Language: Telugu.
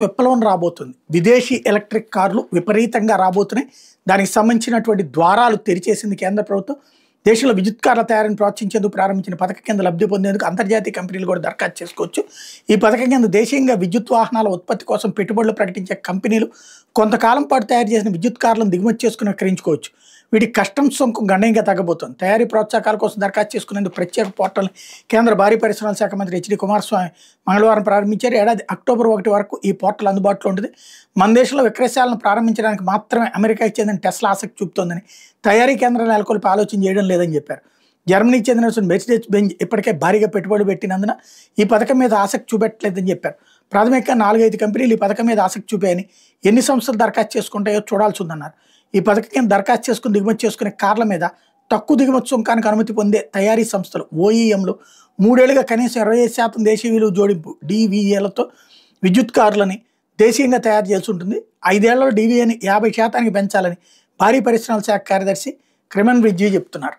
విప్లవం రాబోతుంది. విదేశీ ఎలక్ట్రిక్ కార్లు విపరీతంగా రాబోతున్నాయి. దానికి సంబంధించినటువంటి ద్వారాలు తెరిచేసింది కేంద్ర ప్రభుత్వం. దేశంలో విద్యుత్ కార్ల తయారీని ప్రోత్సహించేందుకు ప్రారంభించిన పథకం కింద లబ్ధి పొందేందుకు అంతర్జాతీయ కంపెనీలు కూడా దరఖాస్తు చేసుకోవచ్చు. ఈ పథకం కింద దేశీయంగా విద్యుత్ వాహనాల ఉత్పత్తి కోసం పెట్టుబడులు ప్రకటించే కంపెనీలు కొంతకాలం పాటు తయారు చేసిన విద్యుత్ కార్లను దిగుమతి చేసుకుని విక్రయించుకోవచ్చు. వీటికి కస్టమ్స్ సుంకం గణనీయంగా తగ్గబోతోంది. తయారీ ప్రోత్సాహకాల కోసం దరఖాస్తు చేసుకునేందుకు ప్రత్యేక పోర్టల్ కేంద్ర భారీ పరిశ్రమల శాఖ మంత్రి హెచ్డి కుమారస్వామి మంగళవారం ప్రారంభించారు. ఏడాది అక్టోబర్ 1 వరకు ఈ పోర్టల్ అందుబాటులో ఉంటుంది. మన దేశంలో విక్రయశాలను ప్రారంభించడానికి మాత్రమే అమెరికాకి చెందిన టెస్లా ఆసక్తి చూపుతోందని, తయారీ కేంద్రాలు నెలకొల్పి ఆలోచన చేయడం లేదని చెప్పారు. జర్మనీకి చెందిన మెర్సిడెస్ బెంజ్ ఇప్పటికే భారీగా పెట్టుబడి పెట్టినందున ఈ పథకం మీద ఆసక్తి చూపెట్టలేదని చెప్పారు. ప్రాథమికంగా 4-5 కంపెనీలు ఈ పథకం మీద ఆసక్తి చూపాయని, ఎన్ని సంస్థలు దరఖాస్తు చేసుకుంటాయో చూడాల్సి ఉందన్నారు. ఈ పథకం కింద దరఖాస్తు చేసుకుని దిగుమతి చేసుకునే కార్ల మీద తక్కువ దిగుమతి సుంకానికి అనుమతి పొందే తయారీ సంస్థలు ఓఈఎంలు 3 ఏళ్లుగా కనీసం 25% దేశీయ విలువ జోడింపు డివిఏలతో విద్యుత్ కార్లని దేశీయంగా తయారు చేయాల్సి ఉంటుంది. 5 ఏళ్లలో డివిఏని 50% పెంచాలని భారీ పరిశ్రమల శాఖ కార్యదర్శి క్రిమన్ రిజ్వీ చెప్తున్నారు.